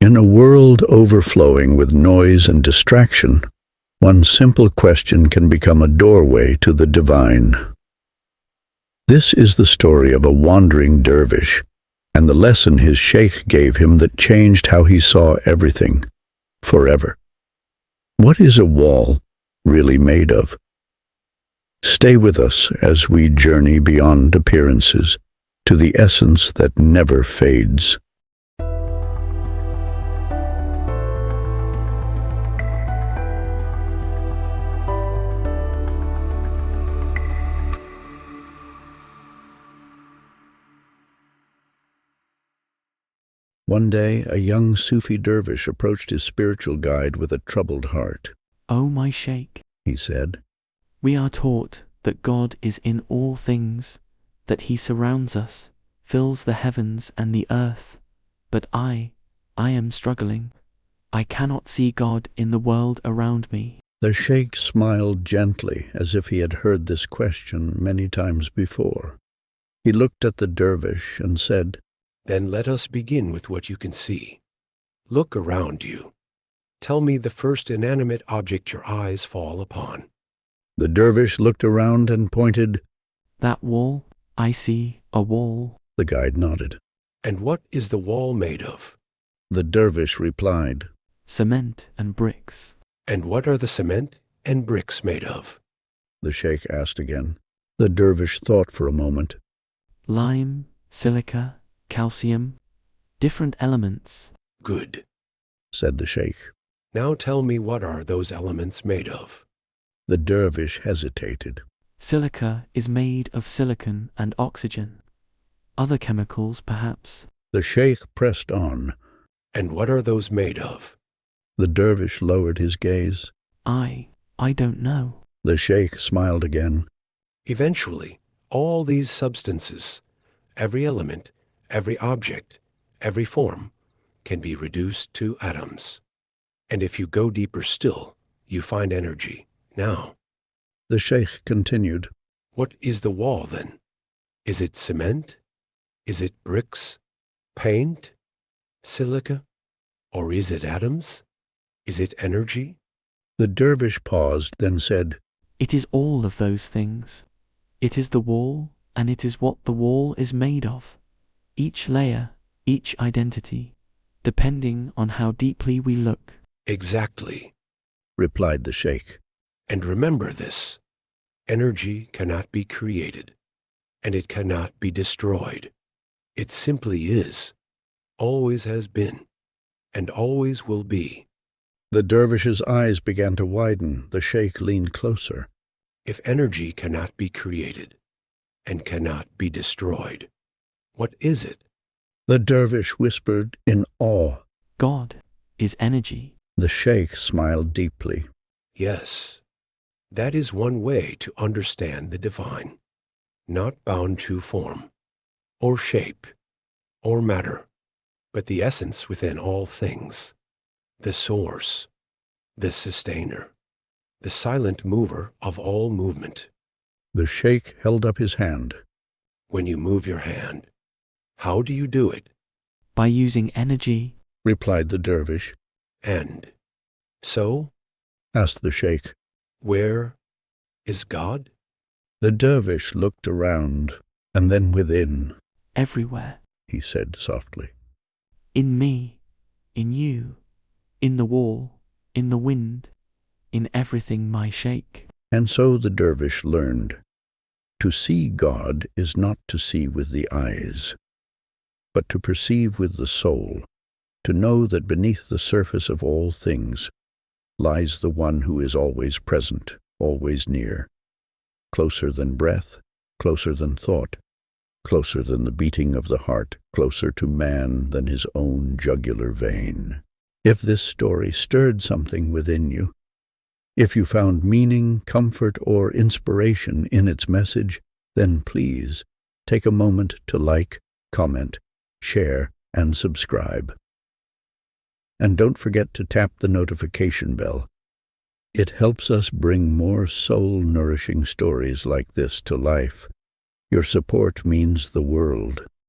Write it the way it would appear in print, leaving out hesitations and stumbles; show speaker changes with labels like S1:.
S1: In a world overflowing with noise and distraction, one simple question can become a doorway to the divine. This is the story of a wandering dervish, and the lesson his sheikh gave him that changed how he saw everything, forever. What is a wall really made of? Stay with us as we journey beyond appearances to the essence that never fades. One day, a young Sufi dervish approached his spiritual guide with a troubled heart.
S2: "O my Shaykh,"
S1: he said,
S2: "we are taught that God is in all things, that He surrounds us, fills the heavens and the earth. But I am struggling. I cannot see God in the world around me."
S1: The sheikh smiled gently, as if he had heard this question many times before. He looked at the dervish and said,
S3: "Then let us begin with what you can see. Look around you. Tell me the first inanimate object your eyes fall upon."
S1: The dervish looked around and pointed.
S2: "That wall, I see a wall."
S1: The guide nodded.
S3: "And what is the wall made of?"
S1: The dervish replied,
S2: "Cement and bricks."
S3: "And what are the cement and bricks made of?"
S1: the sheikh asked again. The dervish thought for a moment.
S2: "Lime, silica, calcium, different elements."
S3: "Good,"
S1: said the sheikh.
S3: "Now tell me, what are those elements made of?"
S1: The dervish hesitated.
S2: "Silica is made of silicon and oxygen. Other chemicals, perhaps."
S1: The sheikh pressed on.
S3: "And what are those made of?"
S1: The dervish lowered his gaze.
S2: I don't know."
S1: The sheikh smiled again.
S3: "Eventually, all these substances, every element, every object, every form, can be reduced to atoms. And if you go deeper still, you find energy. Now,"
S1: The sheikh continued,
S3: "what is the wall then? Is it cement? Is it bricks? Paint? Silica? Or is it atoms? Is it energy?"
S1: The dervish paused, then said,
S2: "It is all of those things. It is the wall, and it is what the wall is made of. Each layer, each identity, depending on how deeply we look."
S3: "Exactly,"
S1: replied the sheikh.
S3: "And remember this. Energy cannot be created, and it cannot be destroyed. It simply is, always has been, and always will be."
S1: The dervish's eyes began to widen. The sheikh leaned closer.
S3: "If energy cannot be created and cannot be destroyed, what is it?"
S1: The dervish whispered in awe.
S2: "God is energy."
S1: The sheikh smiled deeply.
S3: "Yes, that is one way to understand the divine, not bound to form, or shape, or matter, but the essence within all things, the source, the sustainer, the silent mover of all movement."
S1: The sheikh held up his hand.
S3: "When you move your hand, how do you do it?"
S2: "By using energy,"
S1: replied the dervish.
S3: "And so,"
S1: asked the sheikh,
S3: "where is God?"
S1: The dervish looked around, and then within.
S2: "Everywhere.
S1: He said softly.
S2: In me, in you, in the wall, in the wind, in everything, my Shaykh."
S1: And so the dervish learned. To see God is not to see with the eyes, but to perceive with the soul, to know that beneath the surface of all things lies the one who is always present, always near, closer than breath, closer than thought, closer than the beating of the heart, closer to man than his own jugular vein. If this story stirred something within you, if you found meaning, comfort, or inspiration in its message, then please take a moment to like, comment, share, and subscribe. And don't forget to tap the notification bell. It helps us bring more soul-nourishing stories like this to life. Your support means the world.